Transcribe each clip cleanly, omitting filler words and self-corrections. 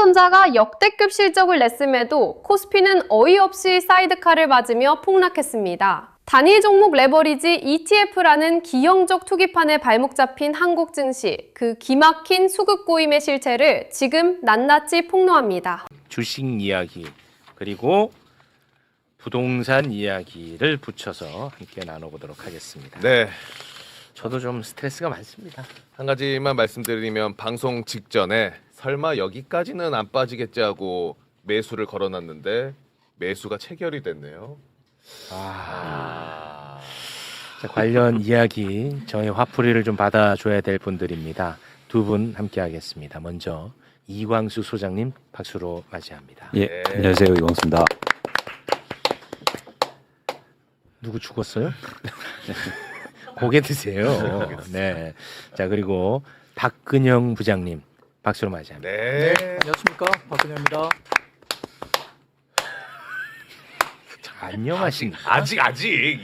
삼성전자가 역대급 실적을 냈음에도 코스피는 어이없이 사이드카를 맞으며 폭락했습니다. 단일 종목 레버리지 ETF라는 기형적 투기판에 발목 잡힌 한국 증시, 그 기막힌 수급 고임의 실체를 지금 낱낱이 폭로합니다. 주식 이야기 그리고 부동산 이야기를 붙여서 함께 나눠보도록 하겠습니다. 네. 저도 좀 스트레스가 많습니다. 한 가지만 말씀드리면 방송 직전에 설마 여기까지는 안 빠지겠지 하고 매수를 걸어놨는데 매수가 체결이 됐네요. 자, 관련 이야기 저희 화풀이를 좀 받아줘야 될 분들입니다. 두 분 함께 하겠습니다. 먼저 이광수 소장님 박수로 맞이합니다. 예, 네. 안녕하세요. 이광수입니다. 누구 죽었어요? 고개 드세요. 네. 자, 그리고 박근영 부장님 박수로 맞이합니다. 네. 안녕하십니까, 박근혜입니다. 안녕하십니까? 아직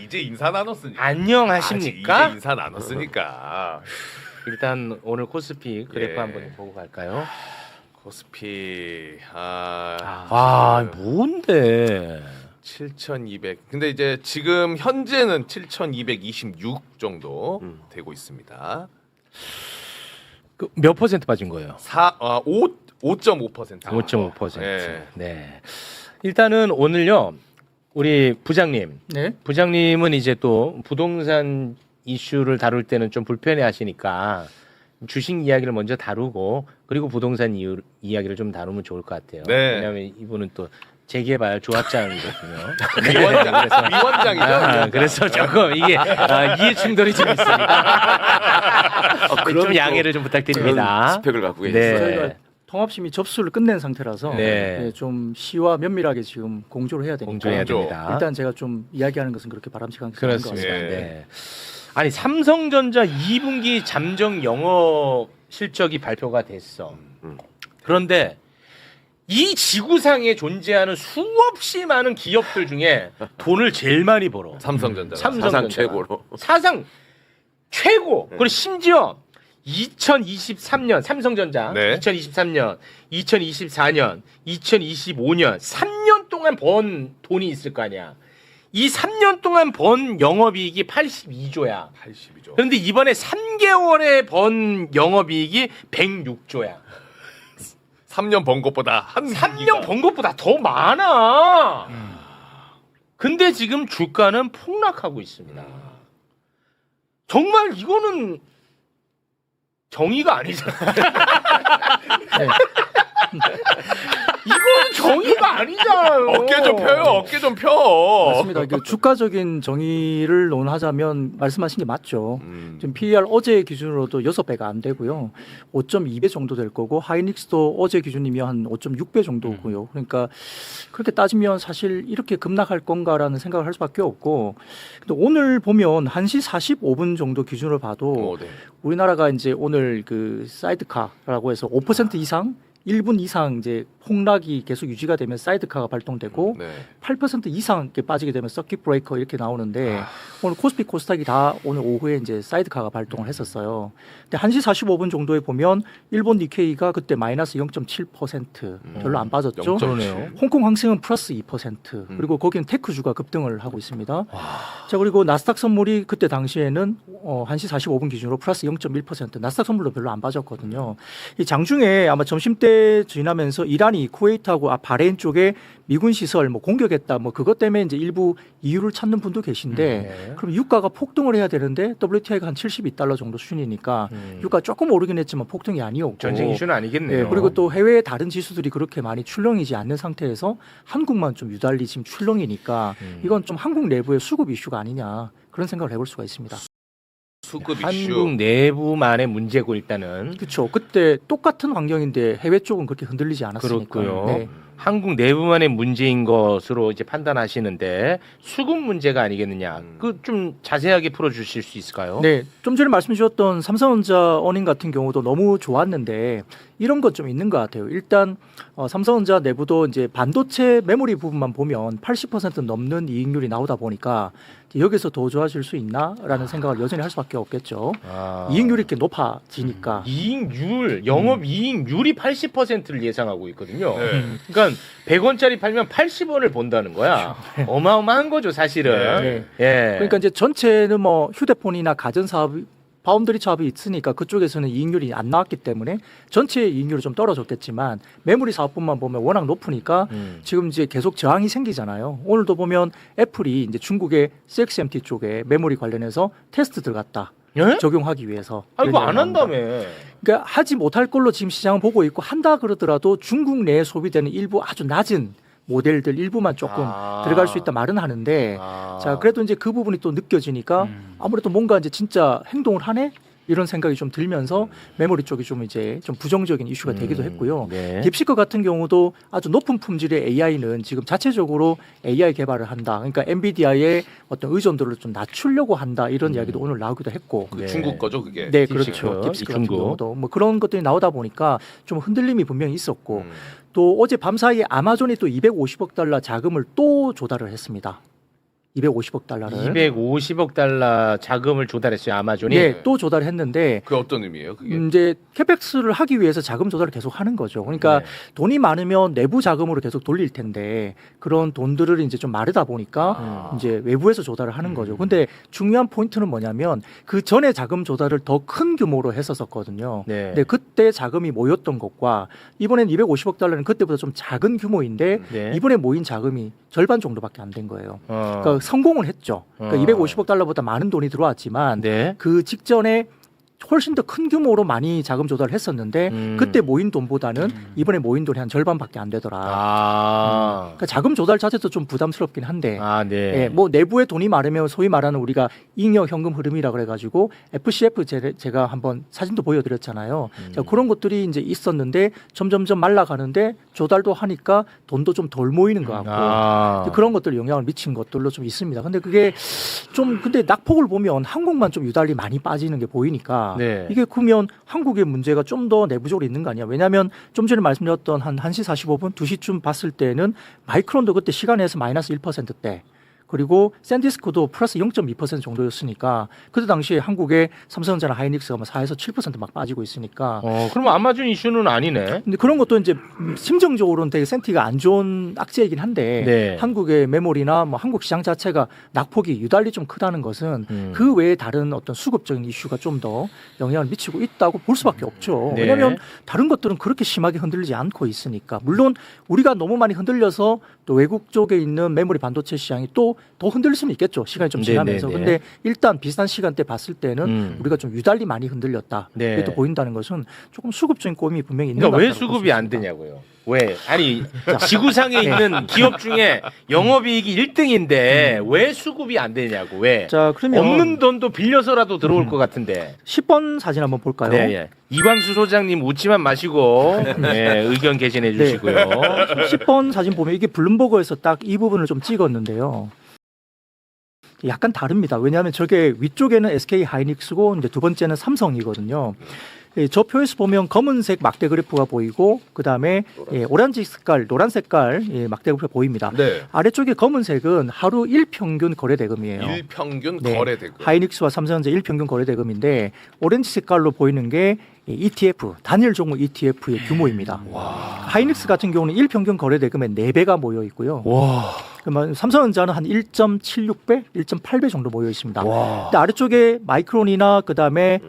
이제 인사 나눴으니까. 안녕하십니까? 아직 이제 인사 나눴으니까. 일단 오늘 코스피 그래프 예. 한번 보고 갈까요? 코스피 와, 뭔데? 7,200. 근데 이제 지금 현재는 7,226 정도 되고 있습니다. 그 몇 퍼센트 빠진 거예요? 5.5%. 5.5%. 예. 네. 일단은 오늘요. 우리 부장님. 네. 부장님은 이제 또 부동산 이슈를 다룰 때는 좀 불편해 하시니까 주식 이야기를 먼저 다루고 그리고 부동산 이야기를 좀 다루면 좋을 것 같아요. 네. 왜냐하면 이분은 또 재개발 조합장이거든요. 위원장이죠. 그래서 조금 이게 이해 충돌이 좀 있습니다. 좀 양해를 좀 부탁드립니다. 스펙을 갖고 계세요. 네. 저희가 통합심의 접수를 끝낸 상태라서 네. 좀 시와 면밀하게 지금 공조를 해야 되니까 공조해야 됩니다. 일단 제가 좀 이야기하는 것은 그렇게 바람직한 것은 아닌 것 그렇습니다. 같습니다. 예. 네. 아니 삼성전자 2분기 잠정 영업 실적이 발표가 됐어. 그런데 이 지구상에 존재하는 수없이 많은 기업들 중에 돈을 제일 많이 벌어. 삼성전자. 사상 최고로. 사상 최고. 그리고 심지어 2023년 삼성전자, 네. 2023년, 2024년, 2025년 3년 동안 번 돈이 있을 거 아니야. 이 3년 동안 번 영업이익이 82조야. 82조. 그런데 이번에 3개월에 번 영업이익이 106조야. 3년 번 것보다 한 3년 번 것보다 더 많아. 근데 지금 주가는 폭락하고 있습니다. 정말 이거는 정의가 아니잖아. 네. 이거는 정의가 아니잖아요. 어깨 좀 펴요. 어깨 좀 펴. 맞습니다. 그 주가적인 정의를 논하자면 말씀하신 게 맞죠. 음. 지금 PER 어제 기준으로도 6배가 안 되고요. 5.2배 정도 될 거고 하이닉스도 어제 기준이면 한 5.6배 정도고요. 그러니까 그렇게 따지면 사실 이렇게 급락할 건가라는 생각을 할 수밖에 없고 근데 오늘 보면 1시 45분 정도 기준으로 봐도 네. 우리나라가 이제 오늘 그 사이드카라고 해서 5% 이상 1분 이상 이제 폭락이 계속 유지가 되면 사이드카가 발동되고 네. 8% 이상 이렇게 빠지게 되면 서킷 브레이커 이렇게 나오는데 오늘 코스피 코스닥이 다 오늘 오후에 이제 사이드카가 발동을 했었어요. 근데 1시 45분 정도에 보면 일본 니케이가 그때 마이너스 0.7% 별로 안 빠졌죠. 그러네요. 홍콩 항생은 플러스 2% 그리고 거기는 테크주가 급등을 하고 있습니다. 자 그리고 나스닥 선물이 그때 당시에는 1시 45분 기준으로 플러스 0.1% 나스닥 선물도 별로 안 빠졌거든요. 이 장중에 아마 점심때 지나면서 이란이 쿠웨이트하고 바레인 쪽에 미군 시설 뭐 공격했다 뭐 그것 때문에 이제 일부 이유를 찾는 분도 계신데 네. 그럼 유가가 폭등을 해야 되는데 WTI가 한 72달러 정도 수준이니까 유가 조금 오르긴 했지만 폭등이 아니었고 전쟁 이슈는 아니겠네요. 네, 그리고 또 해외의 다른 지수들이 그렇게 많이 출렁이지 않는 상태에서 한국만 좀 유달리 지금 출렁이니까 이건 좀 한국 내부의 수급 이슈가 아니냐 그런 생각을 해볼 수가 있습니다. 수급 이슈. 한국 내부만의 문제고 일단은 그렇죠. 그때 똑같은 환경인데 해외 쪽은 그렇게 흔들리지 않았으니까. 그렇고요. 네. 한국 내부만의 문제인 것으로 이제 판단하시는데 수급 문제가 아니겠느냐. 그 좀 자세하게 풀어주실 수 있을까요? 네, 좀 전에 말씀 주셨던 삼성전자 어닝 같은 경우도 너무 좋았는데 이런 것 좀 있는 것 같아요. 일단 삼성전자 내부도 이제 반도체 메모리 부분만 보면 80% 넘는 이익률이 나오다 보니까 여기서 더 좋아질 수 있나라는 생각을 여전히 할 수밖에 없겠죠. 이익률이 이렇게 높아지니까. 이익률, 영업 이익률이 80%를 예상하고 있거든요. 네. 그러니까 100원짜리 팔면 80원을 번다는 거야. 어마어마한 거죠, 사실은. 네. 예. 그러니까 이제 전체는 뭐 휴대폰이나 가전 사업이 바운드리 사업이 있으니까 그쪽에서는 이익률이 안 나왔기 때문에 전체 이익률이 좀 떨어졌겠지만 메모리 사업뿐만 보면 워낙 높으니까 지금 이제 계속 저항이 생기잖아요. 오늘도 보면 애플이 이제 중국의 CXMT 쪽에 메모리 관련해서 테스트 들어갔다. 예? 적용하기 위해서. 아이고 안 이런 한다며. 그러니까 하지 못할 걸로 지금 시장은 보고 있고 한다 그러더라도 중국 내에 소비되는 일부 아주 낮은 모델들 일부만 조금 들어갈 수 있다 말은 하는데 자 그래도 이제 그 부분이 또 느껴지니까 아무래도 뭔가 이제 진짜 행동을 하네 이런 생각이 좀 들면서 메모리 쪽이 좀 이제 좀 부정적인 이슈가 되기도 했고요. 네. 딥시크 같은 경우도 아주 높은 품질의 AI는 지금 자체적으로 AI 개발을 한다. 그러니까 엔비디아의 어떤 의존도를 좀 낮추려고 한다 이런 이야기도 오늘 나오기도 했고. 그 네. 중국 거죠 그게. 네, 딥시크, 그렇죠. 딥시크 같은 중국. 경우도 뭐 그런 것들이 나오다 보니까 좀 흔들림이 분명히 있었고 또 어제 밤사이에 아마존이 또 250억 달러 자금을 또 조달을 했습니다. 250억 달러를. 250억 달러 자금을 조달했어요, 아마존이. 네, 또 조달했는데 그 어떤 의미예요 그게? 이제 캐펙스를 하기 위해서 자금 조달을 계속 하는 거죠. 그러니까 네. 돈이 많으면 내부 자금으로 계속 돌릴 텐데 그런 돈들을 이제 좀 마르다 보니까 이제 외부에서 조달을 하는 거죠. 근데 중요한 포인트는 뭐냐면 그 전에 자금 조달을 더 큰 규모로 했었거든요. 네. 근데 그때 자금이 모였던 것과 이번엔 250억 달러는 그때보다 좀 작은 규모인데 네. 이번에 모인 자금이 절반 정도밖에 안 된 거예요. 어. 그러니까 성공을 했죠. 그러니까 250억 달러보다 많은 돈이 들어왔지만 네. 그 직전에 훨씬 더 큰 규모로 많이 자금 조달을 했었는데 그때 모인 돈보다는 이번에 모인 돈이 한 절반밖에 안 되더라. 그러니까 자금 조달 자체도 좀 부담스럽긴 한데 네. 예, 뭐 내부에 돈이 많으면 소위 말하는 우리가 잉여 현금 흐름이라 그래가지고 FCF 제가 한번 사진도 보여드렸잖아요. 자, 그런 것들이 이제 있었는데 점점점 말라가는데 조달도 하니까 돈도 좀 덜 모이는 것 같고 이제 그런 것들 영향을 미친 것들로 좀 있습니다. 근데 그게 좀 근데 낙폭을 보면 한국만 좀 유달리 많이 빠지는 게 보이니까 네. 이게 그러면 한국의 문제가 좀 더 내부적으로 있는 거 아니야? 왜냐하면 좀 전에 말씀드렸던 한 1시 45분, 2시쯤 봤을 때는 마이크론도 그때 시간에서 마이너스 1%대 그리고 샌디스크도 플러스 0.2% 정도였으니까 그때 당시에 한국의 삼성전자나 하이닉스가 뭐 4에서 7% 막 빠지고 있으니까 그럼 아마존 이슈는 아니네. 근데 그런 것도 이제 심정적으로는 되게 센티가 안 좋은 악재이긴 한데 네. 한국의 메모리나 뭐 한국 시장 자체가 낙폭이 유달리 좀 크다는 것은 그 외에 다른 어떤 수급적인 이슈가 좀 더 영향을 미치고 있다고 볼 수밖에 없죠. 네. 왜냐하면 다른 것들은 그렇게 심하게 흔들리지 않고 있으니까 물론 우리가 너무 많이 흔들려서 또 외국 쪽에 있는 메모리 반도체 시장이 또 더 흔들릴 수는 있겠죠. 시간이 좀 지나면서. 네, 네, 네. 근데 일단 비슷한 시간대 봤을 때는 우리가 좀 유달리 많이 흔들렸다. 네. 이게 또 보인다는 것은 조금 수급적인 꼬임이 분명히 있는 그러니까 것 왜 같다고 볼수 수급이 안 있습니다. 되냐고요. 왜? 아니 지구상에 있는 기업 중에 영업이익이 1등인데 왜 수급이 안 되냐고. 왜? 자, 그러면 없는 돈도 빌려서라도 들어올 것 같은데. 10번 사진 한번 볼까요? 네, 예. 이광수 소장님 웃지만 마시고 네, 의견 개진해 주시고요. 10번 사진 보면 이게 블룸버그에서 딱 이 부분을 좀 찍었는데요. 약간 다릅니다. 왜냐하면 저게 위쪽에는 SK 하이닉스고 이제 두 번째는 삼성이거든요. 저 표에서 보면 검은색 막대 그래프가 보이고 그 다음에 오렌지 색깔, 노란 색깔 막대 그래프가 보입니다. 네. 아래쪽에 검은색은 하루 일평균 거래대금이에요. 일평균 네. 거래대금. 하이닉스와 삼성전자 일평균 거래대금인데 오렌지 색깔로 보이는 게 ETF, 단일 종목 ETF의 규모입니다. 하이닉스 같은 경우는 일평균 거래대금의 4배가 모여 있고요. 와. 그러면 삼성전자는 한 1.76배, 1.8배 정도 모여 있습니다. 근데 아래쪽에 마이크론이나 그다음에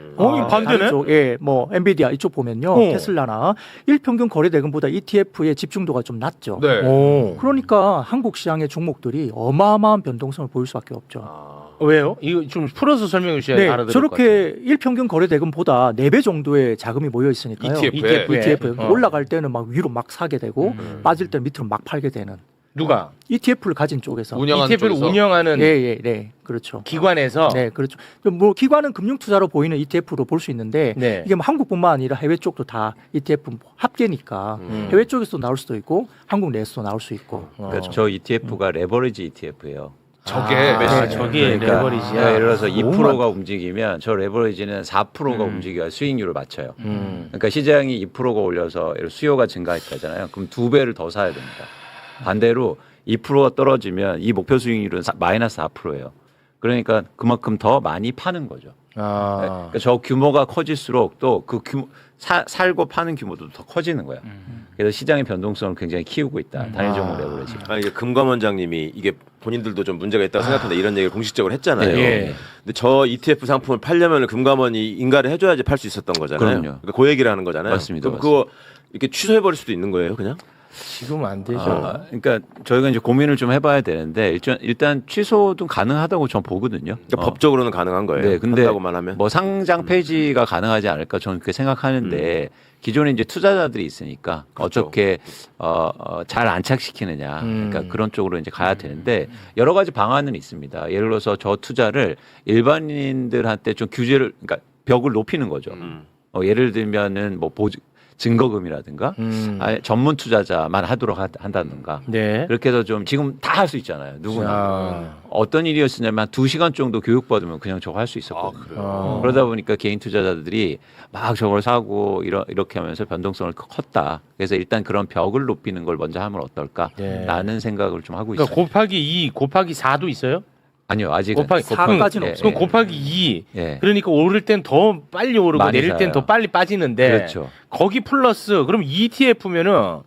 반대네? 예, 뭐 엔비디아 이쪽 보면요. 테슬라나 일평균 거래대금보다 ETF의 집중도가 좀 낮죠. 네. 오. 그러니까 한국 시장의 종목들이 어마어마한 변동성을 보일 수밖에 없죠. 왜요? 이거 좀 풀어서 설명해 주셔야 네, 알아들을 것 저렇게 일평균 거래대금보다 4배 정도의 자금이 모여 있으니까요. ETF 에. ETF 올라갈 때는 막 위로 막 사게 되고 빠질 때는 밑으로 막 팔게 되는. 누가? ETF를 가진 쪽에서. 운영하는 ETF를 쪽에서. 운영하는 네, 그렇죠. 기관에서 네, 그렇죠. 뭐 기관은 금융 투자로 보이는 ETF로 볼 수 있는데 네. 이게 뭐 한국뿐만 아니라 해외 쪽도 다 ETF 합계니까 해외 쪽에서도 나올 수도 있고 한국 내에서도 나올 수 있고. 그러니까 저 ETF가 레버리지 ETF예요. 저게 저게 그러니까 레버리지야. 예를 들어서 너무 2%가 움직이면 저 레버리지는 4%가 움직여야 수익률을 맞춰요. 그러니까 시장이 2%가 올려서 수요가 증가했다잖아요. 그럼 2배를 더 사야 됩니다. 반대로 2%가 떨어지면 이 목표 수익률은 마이너스 4%예요. 그러니까 그만큼 더 많이 파는 거죠. 그러니까 저 규모가 커질수록 또 그 규모 살고 파는 규모도 더 커지는 거야. 그래서 시장의 변동성을 굉장히 키우고 있다. 단일 종목 레버리지. 이게 금감 원장님이 이게 본인들도 좀 문제가 있다고 생각한다 이런 얘기를 공식적으로 했잖아요. 예. 근데 저 ETF 상품을 팔려면 금감원이 인가를 해줘야지 팔 수 있었던 거잖아요. 그럼요. 그러니까 그 얘기를 하는 거잖아요. 맞습니다. 그럼 그거 이렇게 취소해버릴 수도 있는 거예요, 그냥? 지금 안 되죠. 그러니까 저희가 이제 고민을 좀 해봐야 되는데 일단 취소도 가능하다고 전 보거든요. 그러니까 법적으로는 가능한 거예요. 네, 근데 한다고만 하면. 뭐 상장 폐지가 가능하지 않을까 저는 그렇게 생각하는데 기존에 이제 투자자들이 있으니까 그렇죠. 어떻게 잘 안착시키느냐 그러니까 그런 쪽으로 이제 가야 되는데 여러 가지 방안은 있습니다. 예를 들어서 저 투자를 일반인들한테 좀 규제를 그러니까 벽을 높이는 거죠. 예를 들면은 뭐 증거금이라든가 전문 투자자만 하도록 한다든가 네. 그렇게 해서 좀 지금 다 할 수 있잖아요. 누구나. 어떤 일이었냐면 한 2시간 정도 교육받으면 그냥 저거 할 수 있었거든요. 그러다 보니까 개인 투자자들이 막 저걸 사고 이렇게 하면서 변동성을 컸다. 그래서 일단 그런 벽을 높이는 걸 먼저 하면 어떨까라는 생각을 좀 하고 그러니까 있어요. 곱하기 2, 곱하기 4도 있어요? 아니요. 아직은. 곱하기 4까지는 없어요. 그럼 곱하기 2. 예. 그러니까 오를 땐 더 빨리 오르고 많이 내릴 땐 사요. 더 빨리 빠지는데 그렇죠. 거기 플러스 그럼 ETF면은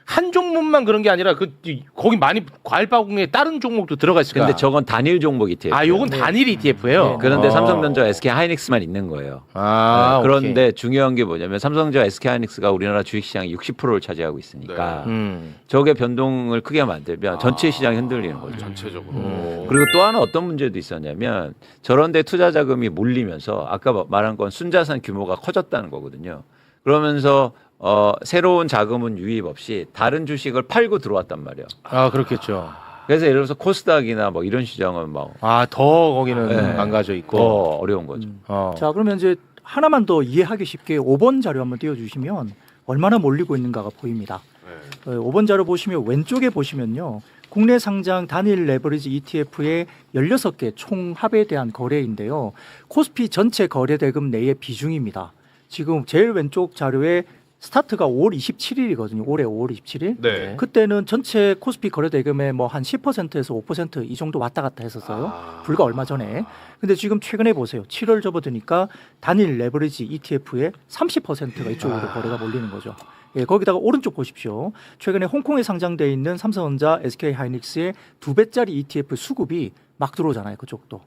한 종목만 그런 게 아니라 거기 많이 과일 바구니에 다른 종목도 들어가 있을까? 근데 저건 단일 종목 ETF. 아, 요건 단일 ETF예요. 그런데 삼성전자, SK하이닉스만 있는 거예요. 아, 네, 그런데 중요한 게 뭐냐면 삼성전자, SK하이닉스가 우리나라 주식시장의 60%를 차지하고 있으니까 저게 변동을 크게 만들면 전체 시장이 흔들리는 거죠. 전체적으로. 그리고 또 하나 어떤 문제도 있었냐면 저런데 투자 자금이 몰리면서 아까 말한 건 순자산 규모가 커졌다는 거거든요. 그러면서 새로운 자금은 유입 없이 다른 주식을 팔고 들어왔단 말이에요. 아, 그렇겠죠. 그래서 예를 들어서 코스닥이나 뭐 이런 시장은 막 아, 더 거기는 네. 망가져 더 있고. 어려운 거죠. 자, 그러면 이제 하나만 더 이해하기 쉽게 5번 자료 한번 띄워주시면 얼마나 몰리고 있는가가 보입니다. 5번 자료 보시면 왼쪽에 보시면요. 국내 상장 단일 레버리지 ETF의 16개 총합에 대한 거래인데요. 코스피 전체 거래 대금 내의 비중입니다. 지금 제일 왼쪽 자료에 스타트가 5월 27일이거든요. 올해 5월 27일. 네. 그때는 전체 코스피 거래 대금의 뭐 한 10%에서 5% 이 정도 왔다 갔다 했었어요. 불과 얼마 전에. 근데 지금 최근에 보세요. 7월 접어드니까 단일 레버리지 ETF의 30%가 이쪽으로 거래가 몰리는 거죠. 예, 거기다가 오른쪽 보십시오. 최근에 홍콩에 상장돼 있는 삼성전자, SK하이닉스의 2배짜리 ETF 수급이 막 들어오잖아요. 그쪽도.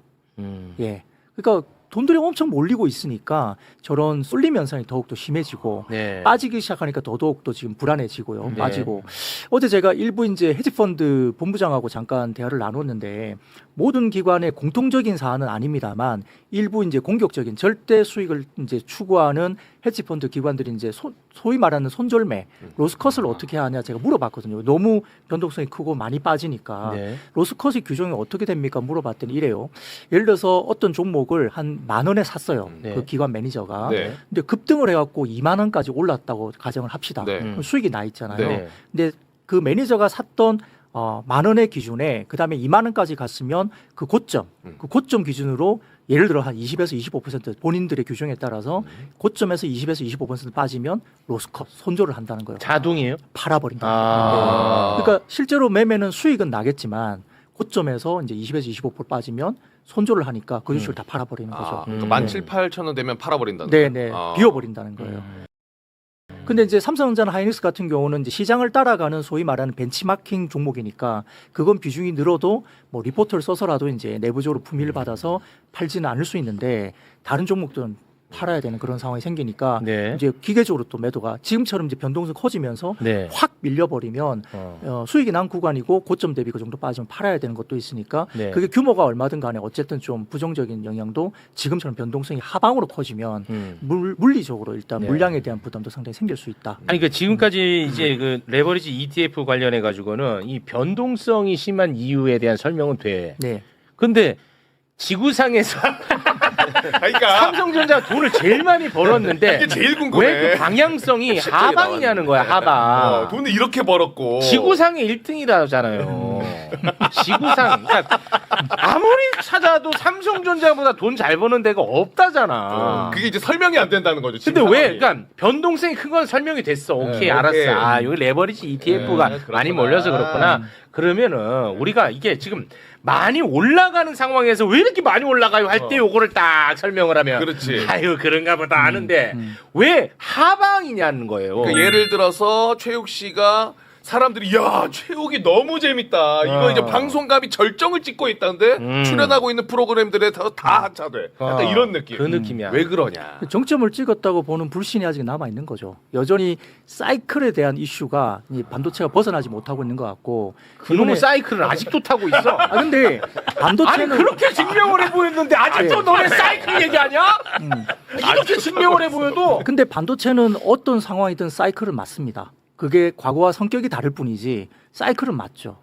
예. 그러니까 돈들이 엄청 몰리고 있으니까 저런 쏠림 현상이 더욱더 심해지고 네. 빠지기 시작하니까 더더욱 또 지금 불안해지고요. 네. 빠지고 어제 제가 일부 이제 헤지펀드 본부장하고 잠깐 대화를 나눴는데 모든 기관의 공통적인 사안은 아닙니다만 일부 이제 공격적인 절대 수익을 이제 추구하는 헤지펀드 기관들이 이제 소위 말하는 손절매, 로스컷을 어떻게 하냐 제가 물어봤거든요. 너무 변동성이 크고 많이 빠지니까 네. 로스컷의 규정이 어떻게 됩니까? 물어봤더니 이래요. 예를 들어서 어떤 종목을 한 10,000원에 샀어요. 네. 그 기관 매니저가. 네. 근데 급등을 해갖고 20,000원까지 올랐다고 가정을 합시다. 네. 그럼 수익이 나 있잖아요. 네. 근데 그 매니저가 샀던 10,000원의 기준에 그 다음에 20,000원까지 갔으면 그 고점 기준으로 예를 들어 한 20에서 25% 본인들의 규정에 따라서 고점에서 20에서 25% 빠지면 로스컷 손절을 한다는 거예요. 자동이에요? 팔아버린다. 아. 그러니까 실제로 매매는 수익은 나겠지만 고점에서 이제 20에서 25% 빠지면 손절을 하니까 그 주식을 다 팔아버리는 거죠. 그러니까 17,800원 되면 팔아버린다는 네네 거예요? 비워버린다는 거예요. 근데 이제 삼성전자 하이닉스 같은 경우는 이제 시장을 따라가는 소위 말하는 벤치마킹 종목이니까 그건 비중이 늘어도 뭐 리포트를 써서라도 이제 내부적으로 품위를 받아서 팔지는 않을 수 있는데 다른 종목들은 팔아야 되는 그런 상황이 생기니까 네. 이제 기계적으로 또 매도가 지금처럼 이제 변동성 커지면서 네. 확 밀려버리면 수익이 난 구간이고 고점 대비 그 정도 빠지면 팔아야 되는 것도 있으니까 네. 그게 규모가 얼마든 간에 어쨌든 좀 부정적인 영향도 지금처럼 변동성이 하방으로 커지면 물리적으로 일단 네. 물량에 대한 부담도 상당히 생길 수 있다. 아니 그 지금까지 이제 그 레버리지 ETF 관련해 가지고는 이 변동성이 심한 이유에 대한 설명은 돼. 네. 근데 지구상에서 그러니까 삼성전자가 돈을 제일 많이 벌었는데 이게 제일 궁금해. 왜 그 방향성이 하방이냐는 거야, 하방. 돈을 이렇게 벌었고 지구상의 1등이라잖아요. 지구상. 그러니까 아무리 찾아도 삼성전자보다 돈 잘 버는 데가 없다잖아. 그게 이제 설명이 안 된다는 거죠. 근데 지금 왜? 상황이. 그러니까 변동성이 큰 건 설명이 됐어. 오케이, 알았어. 오케이. 아, 여기 레버리지 ETF가 그렇구나. 많이 몰려서 그렇구나. 그러면은 우리가 이게 지금 많이 올라가는 상황에서 왜 이렇게 많이 올라가요? 할 때 요거를 딱 설명을 하면 그렇지. 아유, 그런가 보다 하는데 왜 하방이냐는 거예요. 그러니까 예를 들어서 최욱 씨가 사람들이 야 최욱이 너무 재밌다. 이거 이제 방송감이 절정을 찍고 있다는데 출연하고 있는 프로그램들에 다 하차돼. 약간 이런 느낌. 그 느낌이야. 왜 그러냐? 정점을 찍었다고 보는 불신이 아직 남아 있는 거죠. 여전히 사이클에 대한 이슈가 이 반도체가 벗어나지 못하고 있는 것 같고. 그놈의 이번에- 사이클을 아직도 타고 있어. 아 근데 아니 반도체는 그렇게 증명을 해 보였는데 아직도 너네 사이클 얘기하냐? 이렇게 증명을 해 보여도 근데 반도체는 어떤 상황이든 사이클은 맞습니다. 그게 과거와 성격이 다를 뿐이지 사이클은 맞죠.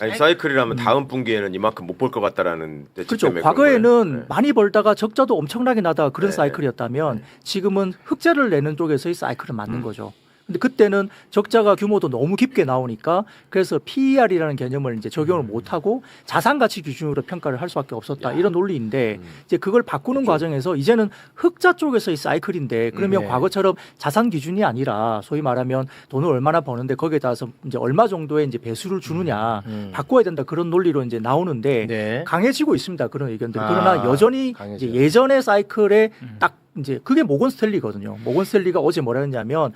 아니 사이클이라면 다음 분기에는 이만큼 못 볼 것 같다라는 예측 그렇죠. 때문에 그런 거예요. 과거에는 네. 많이 벌다가 적자도 엄청나게 나다가 그런 네. 사이클이었다면 지금은 흑자를 내는 쪽에서의 사이클은 맞는 거죠. 근데 그때는 적자가 규모도 너무 깊게 나오니까 그래서 PER이라는 개념을 이제 적용을 못 하고 자산 가치 기준으로 평가를 할 수밖에 없었다. 이런 논리인데 이제 그걸 바꾸는 과정에서 이제는 흑자 쪽에서의 사이클인데 그러면 네. 과거처럼 자산 기준이 아니라 소위 말하면 돈을 얼마나 버는데 거기에 따라서 이제 얼마 정도의 이제 배수를 주느냐 바꿔야 된다. 그런 논리로 이제 나오는데 네. 강해지고 있습니다. 그런 의견들이. 아, 그러나 여전히 강해져요. 이제 예전의 사이클에 딱 이제 그게 모건 스탠리거든요. 모건 스탠리가 어제 뭐라 했냐면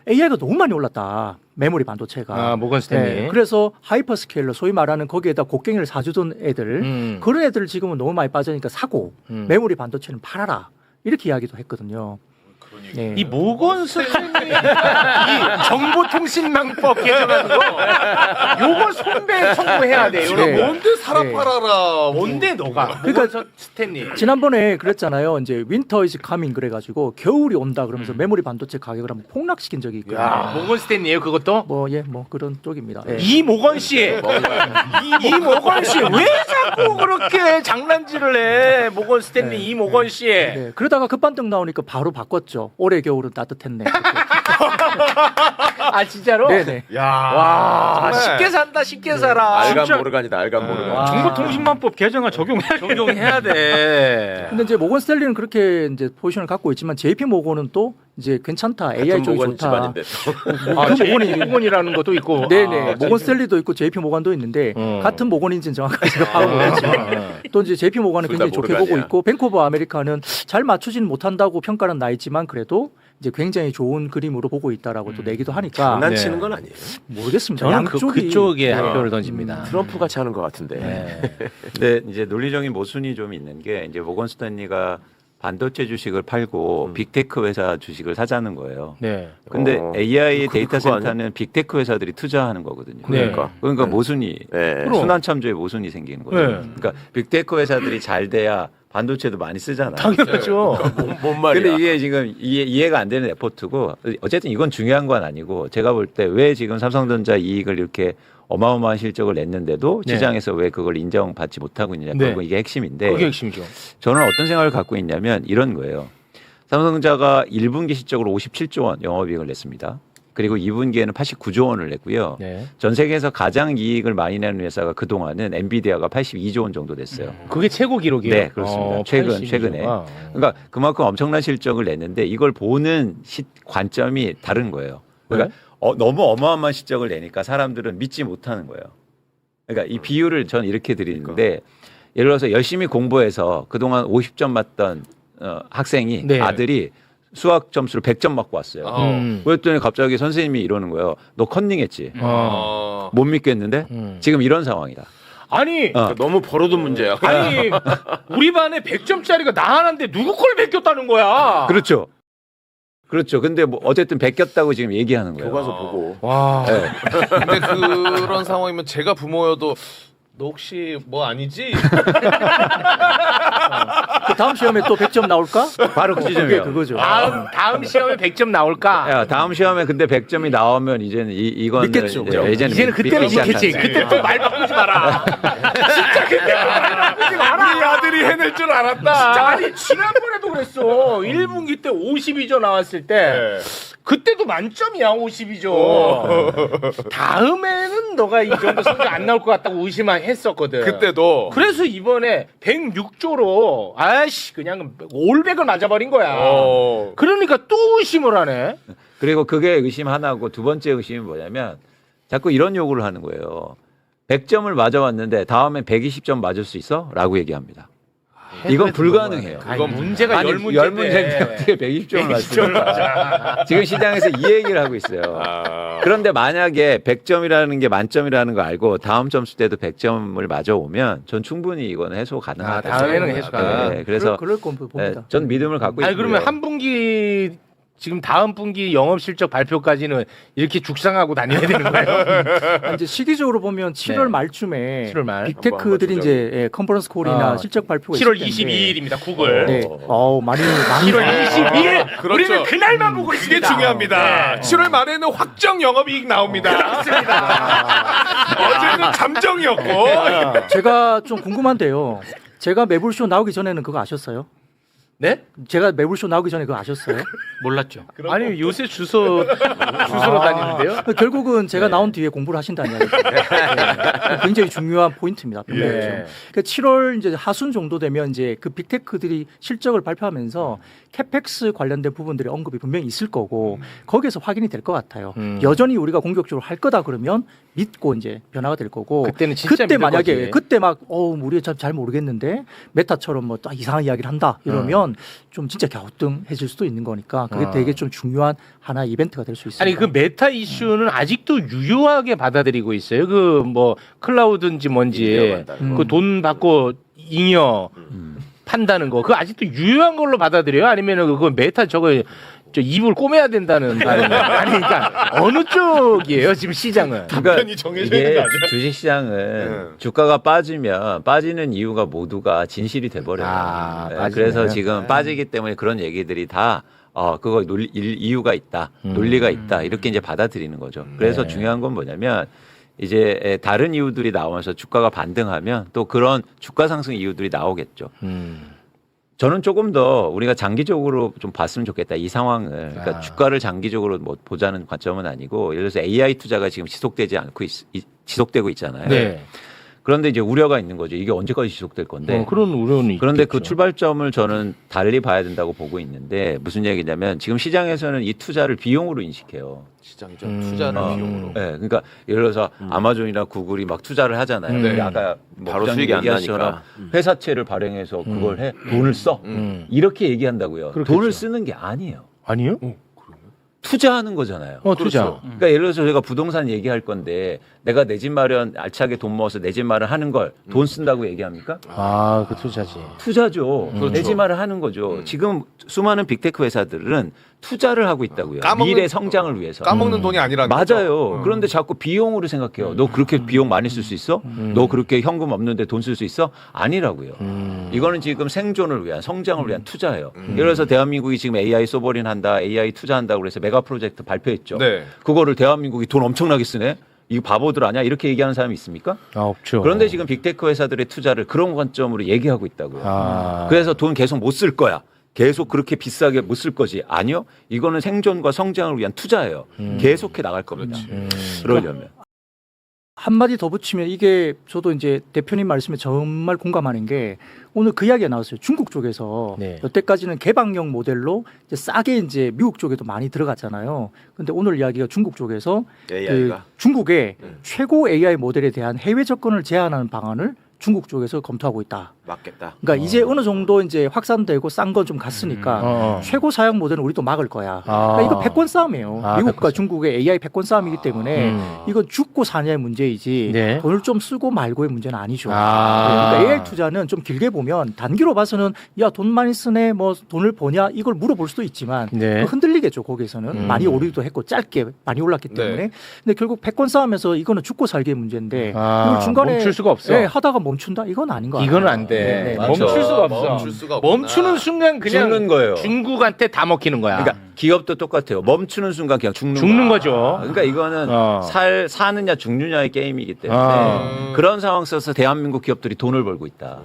AI가 너무 많이 올랐다. 메모리 반도체가. 아, 모건 스탠리. 그래서 하이퍼스케일러 소위 말하는 거기에다 곡괭이를 사주던 애들 그런 애들을 지금은 너무 많이 빠지니까 사고 메모리 반도체는 팔아라. 이렇게 이야기도 했거든요. 네. 이 모건 스탠리 이 정보통신망법 개정하는 거 요거 손배 청구해야 돼. 요거 네. 뭔데 사람 네. 팔아라. 뭔데 너가 모건 스탠리. 지난번에 그랬잖아요. 이제 윈터 이즈 카밍 그래가지고 겨울이 온다 그러면서 메모리 반도체 가격을 한번 폭락시킨 적이 있거든요. 야, 모건 스탠리예요 그것도? 뭐 그런 쪽입니다. 예. 이 모건 씨, 이 모건 씨 왜 자꾸 그렇게 장난질을 해? 모건 스탠리 이 모건 씨. 네, 그러다가 급반등 나오니까 바로 바꿨죠. 올해 겨울은 따뜻했네. 아 진짜로? 네네. 야, 와 정말. 쉽게 산다 쉽게 살아. 알간 진짜 모르간이다. 알간 모르간. 와. 정보통신망법 개정안 적용해야 돼. 적용해야 돼. 근데 이제 모건 스탠리는 그렇게 이제 포지션을 갖고 있지만 JP 모건은 또 이제 괜찮다. AI 쪽이 모건 좋다. 집안인데. 아, 그 JP 모건이라는 것도 있고. 네네. 아, 모건 스탠리도 있고 JP 모건도 있는데 같은 모건인지는 정확하게 제가 파악을 못했지만 또 이제 JP 모건은 둘다 굉장히 좋게 모르간이야. 보고 있고 뱅크 오브 아메리카는 잘 맞추지는 못한다고 평가는 나 있지만 그래도 이제 굉장히 좋은 그림으로 보고 있다라고 또 내기도 하니까 장난치는 건 아니에요. 모르겠습니다. 저는 양쪽이 그쪽에 한 표를 던집니다. 트럼프 같이 하는 것 같은데. 네. 근데 이제 논리적인 모순이 좀 있는 게 이제 모건 스탠리가 반도체 주식을 팔고 빅테크 회사 주식을 사자는 거예요. 네. 근데 AI 그거 데이터 아니야? 센터는 빅테크 회사들이 투자하는 거거든요. 그러니까. 그러니까 모순이 네. 순환 참조의 모순이 생기는 거예요. 네. 그러니까 빅테크 회사들이 잘 돼야 반도체도 많이 쓰잖아요. 당연하죠. 뭔 말이야? 근데 이게 지금 이해가 안 되는 에포트고 어쨌든 이건 중요한 건 아니고 제가 볼 때 왜 지금 삼성전자 이익을 이렇게 어마어마한 실적을 냈는데도 네. 시장에서 왜 그걸 인정받지 못하고 있느냐. 네. 결국 이게 핵심인데 그게 핵심이죠. 저는 어떤 생각을 갖고 있냐면 이런 거예요. 삼성전자가 1분기 실적으로 57조 원 영업이익을 냈습니다. 그리고 2분기에는 89조 원을 냈고요. 네. 전 세계에서 가장 이익을 많이 내는 회사가 그동안은 엔비디아가 82조 원 정도 됐어요. 그게 최고 기록이에요. 네, 그렇습니다. 최근에. 그러니까 그만큼 엄청난 실적을 냈는데 이걸 보는 관점이 다른 거예요. 그러니까 너무 어마어마한 실적을 내니까 사람들은 믿지 못하는 거예요. 그러니까 이 비유를 저는 이렇게 드리는데 예를 들어서 열심히 공부해서 그동안 50점 맞던 학생이 네. 아들이 수학 점수를 100점 맞고 왔어요. 그랬더니 갑자기 선생님이 이러는 거예요. 너 컨닝했지? 못 믿겠는데? 지금 이런 상황이다. 아니 그러니까 너무 벌어둔 문제야. 아니 우리 반에 100점짜리가 나 하나인데 누구 걸 베꼈다는 거야. 그렇죠. 그렇죠. 근데 뭐 어쨌든 베꼈다고 지금 얘기하는 거예요. 교과서 보고. 와. 네. 근데 그런 상황이면 제가 부모여도 너 혹시 뭐 아니지? 그 다음 시험에 또 100점 나올까? 바로 그 그게 지점이에요. 그거죠. 다음 시험에 100점 나올까? 야, 다음 시험에 근데 100점이 나오면 이제는 이거는 믿겠죠. 이제는 그때는 믿기 믿겠지. 시작하지. 그때 또 말 바꾸지 마라. 진짜 그때 말 바꾸지 마라. 우리 아들이 해낼 줄 알았다. 진짜 아니 지난번에도 그랬어. 1분기 때 52조 나왔을 때 그때도 만점이야 52조. 다음에는 너가 이 정도 성적 안 나올 것 같다고 의심했었거든. 그때도 그래서 이번에 106조로 아이씨 그냥 올백을 맞아버린 거야. 그러니까 또 의심을 하네. 그리고 그게 의심 하나고 두 번째 의심이 뭐냐면 자꾸 이런 요구를 하는 거예요. 100점을 맞아왔는데 다음엔 120점 맞을 수 있어? 라고 얘기합니다. 이건 불가능해요. 이건 문제가 아니, 열 문제인데 어떻게 120점을 맞습니까? 지금 시장에서 이 얘기를 하고 있어요. 그런데 만약에 100점이라는 게 만점이라는 거 알고 다음 점수 때도 100점을 맞아오면 전 충분히 이건 해소 가능하다. 다음에는 해소 가능. 네, 그래서 그럴 건 봅니다. 전 믿음을 갖고 있고요. 아니 그러면 한 분기 지금 다음 분기 영업 실적 발표까지는 이렇게 죽상하고 다녀야 되는 거예요? 이제 시기적으로 보면 7월 네. 말쯤에 7월 말. 빅테크들이 이제 컨퍼런스 콜이나 실적 발표가 7월 있을 텐데 22일입니다. 구글. 네. 많이 7월 22일. 그렇죠. 우리는 그날만 보고 그게 있습니다. 중요합니다. 네. 7월 말에는 확정 영업이익 나옵니다. 어제는 잠정이었고. 제가 좀 궁금한데요. 제가 매불쇼 나오기 전에는 그거 아셨어요? 네? 제가 매불쇼 나오기 전에 그거 아셨어요? 몰랐죠. 아니 요새 주소로 다니는데요? 결국은 제가 나온 뒤에 공부를 하신다는 이야기죠. 네. 굉장히 중요한 포인트입니다. 그러니까 7월 이제 하순 정도 되면 이제 그 빅테크들이 실적을 발표하면서 캐펙스 관련된 부분들의 언급이 분명히 있을 거고 거기에서 확인이 될 것 같아요. 여전히 우리가 공격적으로 할 거다 그러면 믿고 이제 변화가 될 거고 그때는 진짜 그때 믿을 만약에 거지. 그때 막 우리 잘 모르겠는데 메타처럼 뭐 또 이상한 이야기를 한다 이러면 좀 진짜 갸우뚱해질 수도 있는 거니까 그게 되게 좀 중요한 하나의 이벤트가 될 수 있습니다. 아니 그 메타 이슈는 아직도 유효하게 받아들이고 있어요. 그 뭐 클라우드인지 뭔지 그 돈 받고 잉여 판다는 거 그거 아직도 유효한 걸로 받아들여요? 아니면은 그거 메타 저거 저 입을 꼬매야 된다는 말이에요? 아니 그러니까 어느 쪽이에요 지금 시장은? 답변이 정해져 있는 거 이게 아니야? 주식시장은 주가가 빠지면 빠지는 이유가 모두가 진실이 돼버려요. 빠지면. 그래서 지금 빠지기 때문에 그런 얘기들이 다 그거 이유가 있다, 논리가 있다 이렇게 이제 받아들이는 거죠. 그래서 중요한 건 뭐냐면 이제 다른 이유들이 나오면서 주가가 반등하면 또 그런 주가 상승 이유들이 나오겠죠. 저는 조금 더 우리가 장기적으로 좀 봤으면 좋겠다 이 상황을. 그러니까 주가를 장기적으로 뭐 보자는 관점은 아니고 예를 들어서 AI 투자가 지금 지속되지 않고 지속되고 있잖아요. 네. 그런데 이제 우려가 있는 거죠. 이게 언제까지 지속될 건데. 그런 우려는 그런데 있겠죠. 그 출발점을 저는 달리 봐야 된다고 보고 있는데 무슨 얘기냐면 지금 시장에서는 이 투자를 비용으로 인식해요. 시장이죠. 투자를 비용으로. 네, 그러니까 예를 들어서 아마존이나 구글이 막 투자를 하잖아요. 네. 아까 뭐 바로 부장님 수익이 안 얘기하시처럼 나니까. 회사채를 발행해서 그걸 해 돈을 써 이렇게 얘기한다고요. 그렇겠죠. 돈을 쓰는 게 아니에요. 아니요? 투자하는 거잖아요. 투자. 그러니까 예를 들어서 제가 부동산 얘기할 건데 내가 내 집 마련 알차게 돈 모아서 내 집 마련 하는 걸 돈 쓴다고 얘기합니까? 그 투자지. 투자죠. 내 집 마련 하는 거죠. 지금 수많은 빅테크 회사들은 투자를 하고 있다고요. 미래 성장을 위해서. 까먹는 돈이 아니라는 맞아요. 그런데 자꾸 비용으로 생각해요. 너 그렇게 비용 많이 쓸 수 있어? 너 그렇게 현금 없는데 돈 쓸 수 있어? 아니라고요. 이거는 지금 생존을 위한 성장을 위한 투자예요. 예를 들어서 대한민국이 지금 AI 소버린 한다, AI 투자한다고 그래서 메가 프로젝트 발표했죠. 네. 그거를 대한민국이 돈 엄청나게 쓰네. 이거 바보들 아니야? 이렇게 얘기하는 사람이 있습니까? 없죠. 그런데 지금 빅테크 회사들의 투자를 그런 관점으로 얘기하고 있다고요. 그래서 돈 계속 못 쓸 거야. 계속 그렇게 비싸게 못 쓸 거지. 아니요. 이거는 생존과 성장을 위한 투자예요. 계속해 나갈 겁니다. 그러려면. 한마디 더 붙이면 이게 저도 이제 대표님 말씀에 정말 공감하는 게 오늘 그 이야기가 나왔어요. 중국 쪽에서 네. 여태까지는 개방형 모델로 이제 싸게 이제 미국 쪽에도 많이 들어갔잖아요. 근데 오늘 이야기가 중국 쪽에서 AI가? 그 중국의 최고 AI 모델에 대한 해외 접근을 제한하는 방안을 중국 쪽에서 검토하고 있다. 맞겠다. 그러니까 이제 어느 정도 이제 확산되고 싼 건 좀 갔으니까 최고 사양 모델은 우리도 막을 거야. 그러니까 이거 패권 싸움이에요. 미국과 중국의 AI 패권 싸움이기 때문에 이거 죽고 사냐의 문제이지 네. 돈을 좀 쓰고 말고의 문제는 아니죠. 그러니까 AI 투자는 좀 길게 보면 단기로 봐서는 야, 돈 많이 쓰네, 뭐 돈을 버냐 이걸 물어볼 수도 있지만 네. 흔들리겠죠. 거기에서는 많이 오르기도 했고 짧게 많이 올랐기 때문에. 근데 결국 패권 싸움에서 이거는 죽고 살기의 문제인데 이걸 중간에 멈출 수가 없어. 네, 하다가 멈춘다? 이건 아닌 거 같아요. 이거는 안 돼. 네, 네. 멈출 수가 없어. 멈출 수가 없구나. 멈추는 순간 그냥 죽는 거예요. 중국한테 다 먹히는 거야. 그러니까 기업도 똑같아요. 멈추는 순간 그냥 죽는 거죠. 그러니까 이거는 사느냐 죽느냐의 게임이기 때문에 그런 상황 속에서 대한민국 기업들이 돈을 벌고 있다.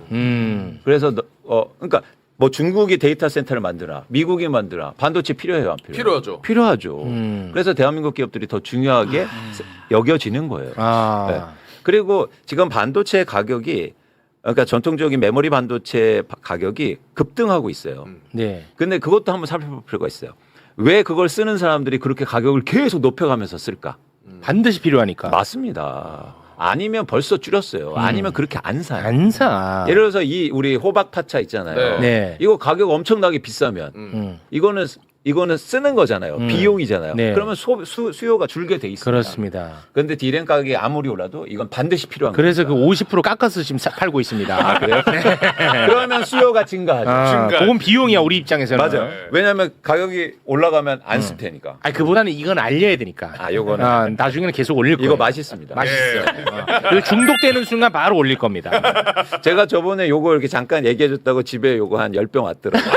그래서 그러니까 뭐 중국이 데이터 센터를 만드나 미국이 만드나 반도체 필요해요, 안 필요해요? 필요하죠. 필요하죠. 그래서 대한민국 기업들이 더 중요하게 여겨지는 거예요. 네. 그리고 지금 반도체 가격이 그러니까 전통적인 메모리 반도체 가격이 급등하고 있어요. 네. 근데 그것도 한번 살펴볼 필요가 있어요. 왜 그걸 쓰는 사람들이 그렇게 가격을 계속 높여가면서 쓸까? 반드시 필요하니까. 맞습니다. 아니면 벌써 줄였어요. 아니면 그렇게 안 사요. 안 사. 예를 들어서 우리 호박 파차 있잖아요. 네. 이거 가격 엄청나게 비싸면 이거는 쓰는 거잖아요. 비용이잖아요. 네. 그러면 수요가 줄게 돼 있습니다. 그렇습니다. 그런데 디램 가격이 아무리 올라도 이건 반드시 필요한 거예요. 그래서 그 50% 깎아서 지금 팔고 있습니다. 그래요? 그러면 수요가 증가하죠. 그건 비용이야 우리 입장에서는. 맞아요. 왜냐하면 가격이 올라가면 안 쓸 테니까. 아니 그보다는 이건 알려야 되니까. 요거는 나중에는 계속 올릴 거예요. 이거 맛있습니다. 맛있어요. 그리고 중독되는 순간 바로 올릴 겁니다. 제가 저번에 요거 이렇게 잠깐 얘기해줬다고 집에 요거 한 10병 왔더라고요.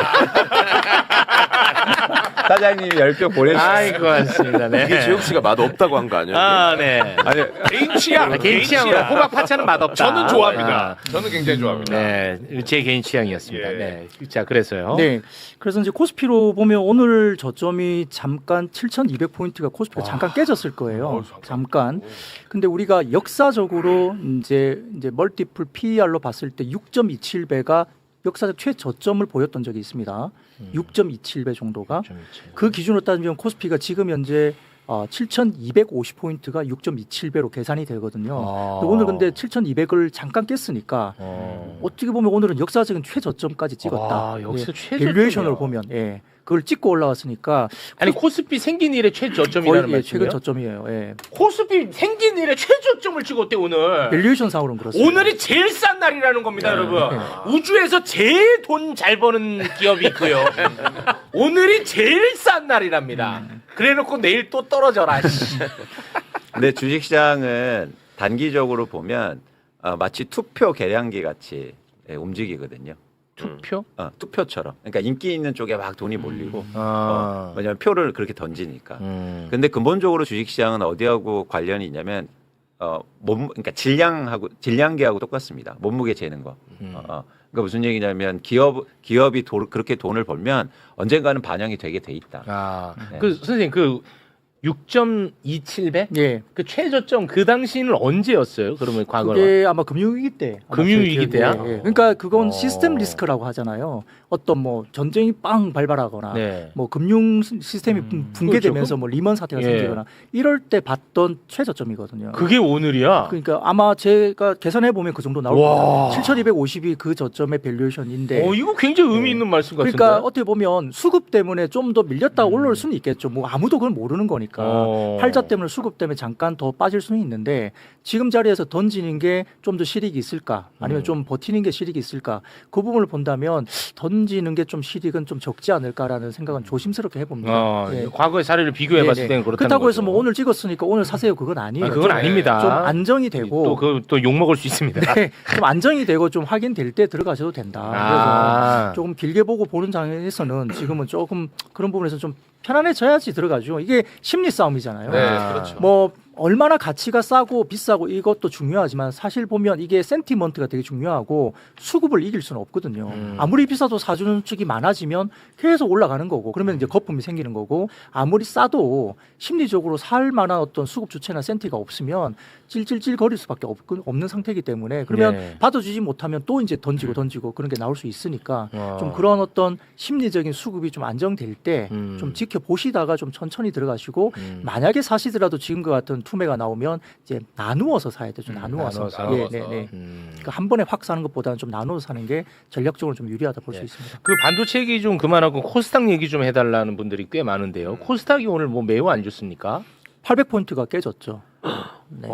사장님이 10병 보내주셨어요. 아이고 맞습니다. 네. 이게 지혁 씨가 맛 없다고 한 거 아니에요? 아, 네. 아니, 개인 취향. 개인 취향으로 호박 파차는 맛없다. 저는 좋아합니다. 저는 굉장히 좋아합니다. 네, 제 개인 취향이었습니다. 예. 네, 자 그래서요. 네. 그래서 이제 코스피로 보면 오늘 저점이 잠깐 7,200포인트가 코스피가 잠깐 깨졌을 거예요. 잠깐. 근데 우리가 역사적으로 이제 멀티플 PER로 봤을 때 6.27배가 역사적 최저점을 보였던 적이 있습니다. 6.27배 정도가. 그 기준으로 따지면 코스피가 지금 현재 7,250포인트가 6.27배로 계산이 되거든요. 오늘 근데 7,200을 잠깐 깼으니까 어떻게 보면 오늘은 역사적인 최저점까지 찍었다. 역시 예, 최저점이야. 밸류에이션으로 보면 예. 그걸 찍고 올라왔으니까 아니 코스피 생긴 일의 최저점이라는 거의 최근 말씀이에요? 저점이에요. 예. 코스피 생긴 일의 최저점을 찍었대 오늘. 밸류에이션 상으로는 그렇습니다. 오늘이 제일 싼 날이라는 겁니다, 여러분. 우주에서 제일 돈 잘 버는 기업이 있고요. 오늘이 제일 싼 날이랍니다. 그래놓고 내일 또 떨어져라. 씨. 근데 주식시장은 단기적으로 보면 마치 투표 계량기 같이 움직이거든요. 투표? 투표처럼. 그러니까 인기 있는 쪽에 막 돈이 몰리고 왜냐하면 표를 그렇게 던지니까. 근데 근본적으로 주식시장은 어디하고 관련이 있냐면 그러니까 질량계하고 똑같습니다. 몸무게 재는 거. 그러니까 무슨 얘기냐면 기업이 그렇게 돈을 벌면 언젠가는 반영이 되게 돼 있다. 네. 그 선생님 그 6.27배? 예. 그 최저점 그 당시는 언제였어요? 그러면 과거로? 그게 아마 금융위기 때. 아마 금융위기 제 기억에, 때야? 예. 그러니까 그건 시스템 리스크라고 하잖아요. 어떤 뭐 전쟁이 빵 발발하거나 네. 뭐 금융 시스템이 붕괴되면서 그렇죠. 뭐 리먼 사태가 예. 생기거나 이럴 때 봤던 최저점이거든요. 그게 오늘이야? 그러니까 아마 제가 계산해 보면 그 정도 나올 와. 겁니다. 7,250이 그 저점의 밸류에이션인데. 이거 굉장히 의미 있는 말씀 같은데. 그러니까 어떻게 보면 수급 때문에 좀 더 밀렸다가 올라올 수는 있겠죠. 뭐 아무도 그걸 모르는 거니까. 팔자 때문에 수급 때문에 잠깐 더 빠질 수는 있는데 지금 자리에서 던지는 게 좀 더 실익이 있을까? 아니면 좀 버티는 게 실익이 있을까? 그 부분을 본다면 던지는 게 좀 실익은 좀 적지 않을까라는 생각은 조심스럽게 해봅니다. 예. 과거의 사례를 비교해봤을 때는 그렇다는 그렇다고 해서 거죠. 뭐 오늘 찍었으니까 오늘 사세요 그건 아니에요. 그건 아닙니다. 좀 안정이 되고 또 욕먹을 수 있습니다. 네, 좀 안정이 되고 좀 확인될 때 들어가셔도 된다. 그래서 조금 길게 보고 보는 장에서는 지금은 조금 그런 부분에서 좀 편안해져야지 들어가죠. 이게 심리 싸움이잖아요. 네, 그렇죠. 뭐 얼마나 가치가 싸고 비싸고 이것도 중요하지만 사실 보면 이게 센티먼트가 되게 중요하고 수급을 이길 수는 없거든요. 아무리 비싸도 사주는 측이 많아지면 계속 올라가는 거고 그러면 이제 거품이 생기는 거고 아무리 싸도 심리적으로 살 만한 어떤 수급 주체나 센티가 없으면 찔찔찔 거릴 수밖에 없는 상태이기 때문에 그러면 네. 받아주지 못하면 또 이제 던지고 그런 게 나올 수 있으니까 좀 그런 어떤 심리적인 수급이 좀 안정될 때 좀 지켜보시다가 좀 천천히 들어가시고 만약에 사시더라도 지금과 같은 투매가 나오면 이제 나누어서 사야 되죠. 나누어서. 나눠서. 네. 그러니까 한 번에 확 사는 것보다는 좀 나누어서 사는 게 전략적으로 좀 유리하다 볼 수 예. 있습니다. 그 반도체 얘기 좀 그만하고 코스닥 얘기 좀 해달라는 분들이 꽤 많은데요. 코스닥이 오늘 뭐 매우 안 좋습니까? 800포인트가 깨졌죠. 네.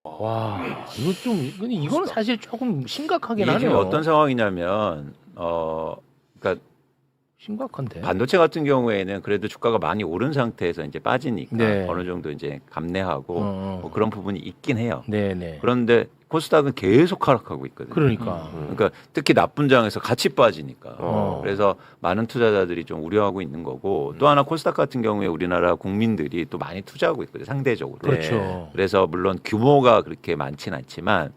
와, 이거 좀 근데 이거는 사실 조금 심각하긴 이게 지금 하네요. 어떤 상황이냐면 그러니까 심각한데. 반도체 같은 경우에는 그래도 주가가 많이 오른 상태에서 이제 빠지니까 네. 어느 정도 이제 감내하고 어. 뭐 그런 부분이 있긴 해요. 네네. 그런데 코스닥은 계속 하락하고 있거든요. 그러니까. 그러니까 특히 나쁜 장에서 같이 빠지니까. 어. 그래서 많은 투자자들이 좀 우려하고 있는 거고 또 하나 코스닥 같은 경우에 우리나라 국민들이 또 많이 투자하고 있거든요. 상대적으로. 그렇죠. 그래서 물론 규모가 그렇게 많지는 않지만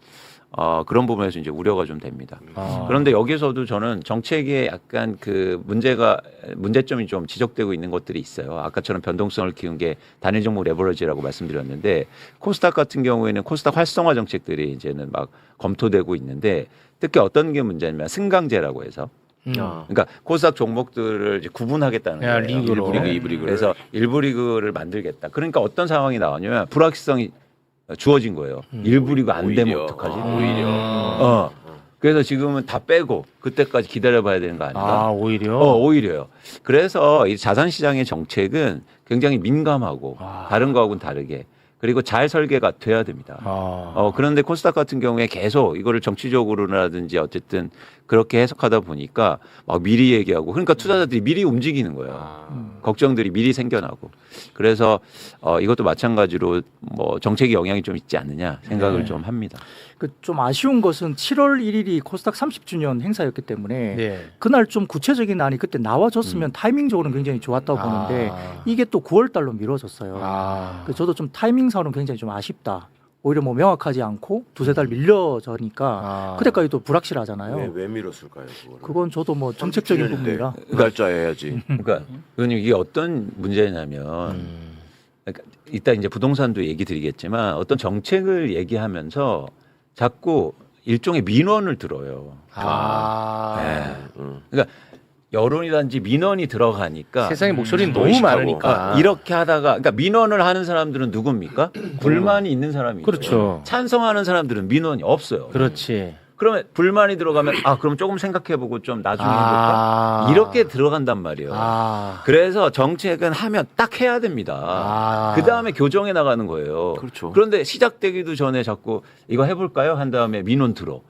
그런 부분에서 이제 우려가 좀 됩니다. 아. 그런데 여기서도 저는 정책에 약간 그 문제점이 좀 지적되고 있는 것들이 있어요. 아까처럼 변동성을 키운 게 단일 종목 레버리지라고 말씀드렸는데 코스닥 같은 경우에는 코스닥 활성화 정책들이 이제는 막 검토되고 있는데 특히 어떤 게 문제냐면 승강제라고 해서 그러니까 코스닥 종목들을 이제 구분하겠다는 야, 거예요. 리그로. 1부 리그, 2부 리그를. 그래서 1부 리그를 만들겠다. 그러니까 어떤 상황이 나오냐면 불확실성이 주어진 거예요. 1부 리그 안 되면 오히려. 어떡하지? 오히려. 그래서 지금은 다 빼고 그때까지 기다려봐야 되는 거 아닌가? 아, 오히려. 오히려요. 그래서 이 자산시장의 정책은 굉장히 민감하고 다른 거하고는 다르게 그리고 잘 설계가 돼야 됩니다. 그런데 코스닥 같은 경우에 계속 이거를 정치적으로라든지 어쨌든 그렇게 해석하다 보니까 막 미리 얘기하고 그러니까 투자자들이 미리 움직이는 거예요. 걱정들이 미리 생겨나고. 그래서 이것도 마찬가지로 뭐 정책의 영향이 좀 있지 않느냐 생각을 좀 합니다. 그 좀 아쉬운 것은 7월 1일이 코스닥 30주년 행사였기 때문에 네. 그날 좀 구체적인 안이 그때 나와줬으면 타이밍적으로는 굉장히 좋았다고 보는데 이게 또 9월 달로 미뤄졌어요. 그래서 저도 좀 타이밍상으로는 굉장히 좀 아쉽다. 오히려 뭐 명확하지 않고 두세 달 밀려져니까 그때까지 또 불확실하잖아요. 왜 밀었을까요? 그건 저도 뭐 정책적인 부분이라. 그 날짜 해야지. 그러니까 의원님 이게 어떤 문제냐면 그러니까 이따 이제 부동산도 얘기 드리겠지만 어떤 정책을 얘기하면서 자꾸 일종의 민원을 들어요. 네. 그러니까 여론이든지 민원이 들어가니까 세상에 목소리는 너무 의식하고. 많으니까. 이렇게 하다가 그러니까 민원을 하는 사람들은 누굽니까? 불만이 있는 사람이 있어요. 그렇죠. 찬성하는 사람들은 민원이 없어요. 그렇지. 그러면 불만이 들어가면 그럼 조금 생각해보고 좀 나중에 해볼까? 이렇게 들어간단 말이에요. 그래서 정책은 하면 딱 해야 됩니다. 그 다음에 교정해 나가는 거예요. 그렇죠. 그런데 시작되기도 전에 자꾸 이거 해볼까요? 한 다음에 민원 들어.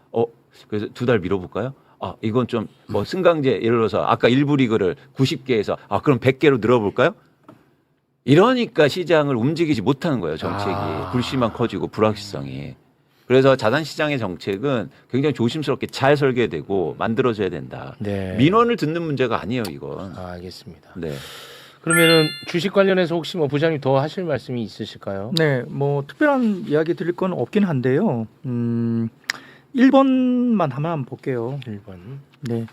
그래서 2달 미뤄볼까요? 이건 좀 뭐 승강제 예를 들어서 아까 1부 리그를 90개에서 그럼 100개로 늘어볼까요? 이러니까 시장을 움직이지 못하는 거예요. 정책이. 불씨만 커지고 불확실성이. 그래서 자산시장의 정책은 굉장히 조심스럽게 잘 설계되고 만들어져야 된다. 네. 민원을 듣는 문제가 아니에요, 이건. 알겠습니다. 네. 그러면은 주식 관련해서 혹시 뭐 부장님 더 하실 말씀이 있으실까요? 네, 뭐 특별한 이야기 드릴 건 없긴 한데요. 1번만 한번 볼게요. 1번. 네.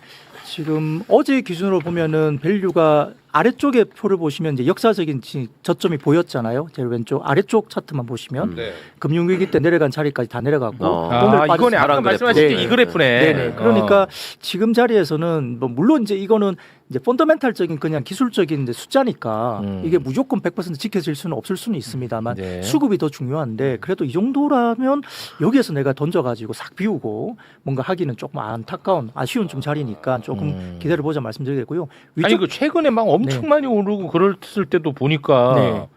지금 어제 기준으로 보면은 밸류가 아래쪽에 표를 보시면 이제 역사적인 저점이 보였잖아요. 제일 왼쪽 아래쪽 차트만 보시면 네. 금융위기 때 내려간 자리까지 다 내려가고 오늘 이거네. 아까 하락 말씀하신 그래프. 게 이 그래프네. 네네. 그러니까 지금 자리에서는 뭐 물론 이제 이거는 이제 펀더멘탈적인 그냥 기술적인 이제 숫자니까 이게 무조건 100% 지켜질 수는 없을 수는 있습니다만 네. 수급이 더 중요한데 그래도 이 정도라면 여기에서 내가 던져가지고 싹 비우고 뭔가 하기는 조금 안타까운 아쉬운 좀 자리니까 조금 기다려보자 말씀드리겠고요. 아니 그 최근에 막 엄청 네. 많이 오르고 그랬을 때도 보니까 네.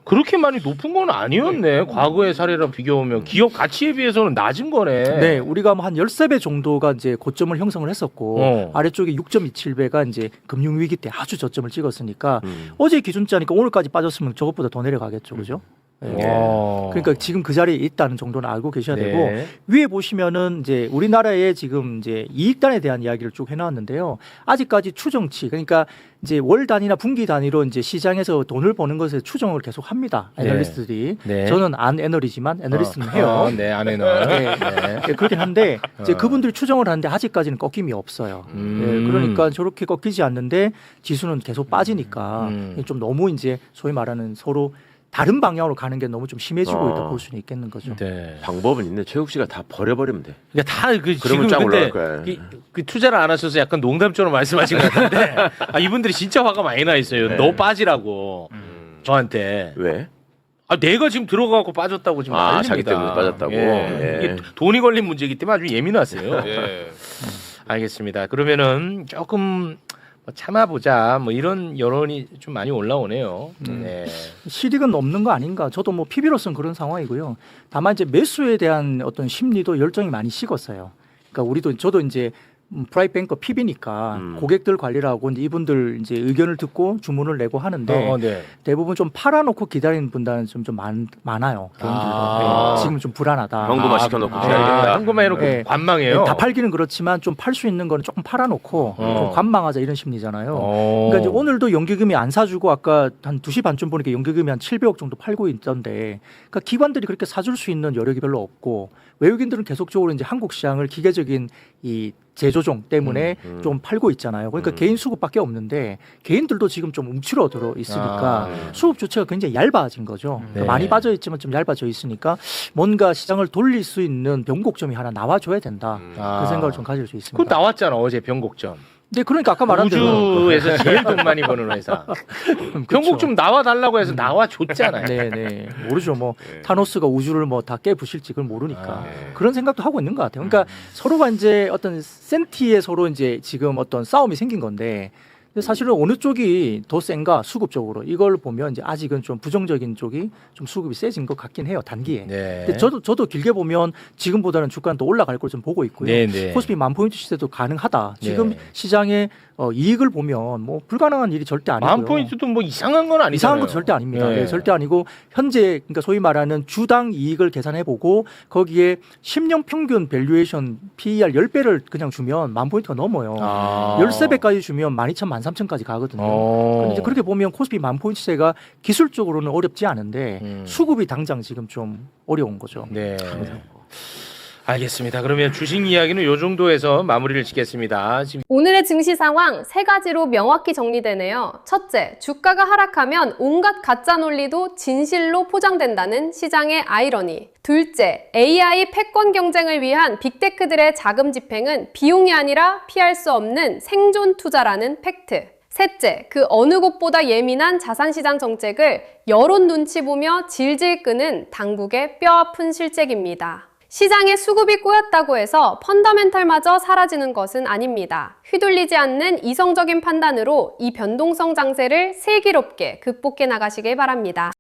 그렇게 많이 높은 건 아니었네. 과거의 사례랑 비교하면 기업 가치에 비해서는 낮은 거네. 네, 우리가 뭐 한 13배 정도가 이제 고점을 형성을 했었고 아래쪽에 6.27배가 이제 금융 위기 때 아주 저점을 찍었으니까 어제 기준자니까 오늘까지 빠졌으면 저것보다 더 내려가겠죠, 그죠? 네. 그러니까 지금 그 자리에 있다는 정도는 알고 계셔야 네. 되고 위에 보시면은 이제 우리나라의 지금 이제 이익단에 대한 이야기를 쭉 해놨는데요. 아직까지 추정치 그러니까 이제 월 단위나 분기 단위로 이제 시장에서 돈을 버는 것에 추정을 계속 합니다. 애널리스트들이. 네. 저는 안 애널이지만 애널리스트는 해요. 네, 안에는. 네. 네, 그렇긴 한데 이제 그분들이 추정을 하는데 아직까지는 꺾임이 없어요. 네, 그러니까 저렇게 꺾이지 않는데 지수는 계속 빠지니까 좀 너무 이제 소위 말하는 서로 다른 방향으로 가는 게 너무 좀 심해지고 어. 있다 볼 수는 있겠는 거죠. 네. 방법은 있네. 최욱 씨가 다 버려버리면 돼. 그러니까 다그 지금 그러면 쫙 근데 올라갈 거야. 그 투자를 안 하셔서 약간 농담처럼 말씀하신 것 같은데 이분들이 진짜 화가 많이 나 있어요. 네. 너 빠지라고 저한테. 왜? 내가 지금 들어가고 빠졌다고 지금 난립니다. 자기 때문에 빠졌다고? 예. 예. 이게 돈이 걸린 문제이기 때문에 아주 예민하세요. 예. 알겠습니다. 그러면은 조금 참아보자 뭐 이런 여론이 좀 많이 올라오네요. 네. 실익은 없는 거 아닌가. 저도 뭐 PB로서는 그런 상황이고요. 다만 이제 매수에 대한 어떤 심리도 열정이 많이 식었어요. 그러니까 저도 이제 프라이뱅커 PB니까 고객들 관리를 하고 이제 이분들 이제 의견을 듣고 주문을 내고 하는데 네. 대부분 좀 팔아놓고 기다리는 분들은 좀 많아요. 개인들도. 네, 지금 좀 불안하다. 현금화 시켜놓고 기다리겠다. 현금화 해놓고 네. 관망해요. 네, 다 팔기는 그렇지만 좀 팔 수 있는 거는 조금 팔아놓고 좀 관망하자 이런 심리잖아요. 어. 그러니까 이제 오늘도 연기금이 안 사주고 아까 한 2시 반쯤 보니까 연기금이 한 700억 정도 팔고 있던데 그러니까 기관들이 그렇게 사줄 수 있는 여력이 별로 없고 외국인들은 계속적으로 이제 한국 시장을 기계적인 이 재조정 때문에 좀 팔고 있잖아요. 그러니까 개인 수급밖에 없는데 개인들도 지금 좀 움츠러들어 있으니까 수급 주체가 굉장히 얇아진 거죠. 그러니까 네. 많이 빠져 있지만 좀 얇아져 있으니까 뭔가 시장을 돌릴 수 있는 변곡점이 하나 나와줘야 된다. 그 생각을 좀 가질 수 있습니다. 그거 나왔잖아 어제 변곡점. 네, 그러니까 아까 말한 대로 우주에서 제일 돈 많이 버는 회사. 변곡점 나와달라고 해서 나와줬잖아요. 네. 모르죠. 뭐 타노스가 우주를 뭐 다 깨부실지 그걸 모르니까 그런 생각도 하고 있는 것 같아요. 그러니까 서로가 이제 어떤 센티에 서로 이제 지금 어떤 싸움이 생긴 건데. 근데 사실은 어느 쪽이 더 센가 수급적으로 이걸 보면 이제 아직은 좀 부정적인 쪽이 좀 수급이 세진 것 같긴 해요 단기에. 네. 근데 저도 길게 보면 지금보다는 주가는 더 올라갈 걸 좀 보고 있고요. 네. 코스피 10,000포인트 시세도 가능하다. 지금 네. 시장의 이익을 보면 뭐 불가능한 일이 절대 아니고요. 10,000포인트도 뭐 이상한 건 아니잖아요. 이상한 건 절대 아닙니다. 네. 네, 절대 아니고 현재 그러니까 소위 말하는 주당 이익을 계산해 보고 거기에 10년 평균 밸류에이션 PER 10배를 그냥 주면 10,000포인트가 넘어요. 13배까지 주면 12,000, 13,000까지 가거든요. 근데 이제 그렇게 보면 코스피 10,000포인트 시세가 기술적으로는 어렵지 않은데 수급이 당장 지금 좀 어려운 거죠. 네. 알겠습니다. 그러면 주식 이야기는 이 정도에서 마무리를 짓겠습니다. 지금 오늘의 증시 상황 세 가지로 명확히 정리되네요. 첫째, 주가가 하락하면 온갖 가짜 논리도 진실로 포장된다는 시장의 아이러니. 둘째, AI 패권 경쟁을 위한 빅테크들의 자금 집행은 비용이 아니라 피할 수 없는 생존 투자라는 팩트. 셋째, 그 어느 곳보다 예민한 자산시장 정책을 여론 눈치 보며 질질 끄는 당국의 뼈아픈 실책입니다. 시장의 수급이 꼬였다고 해서 펀더멘털마저 사라지는 것은 아닙니다. 휘둘리지 않는 이성적인 판단으로 이 변동성 장세를 슬기롭게 극복해 나가시길 바랍니다.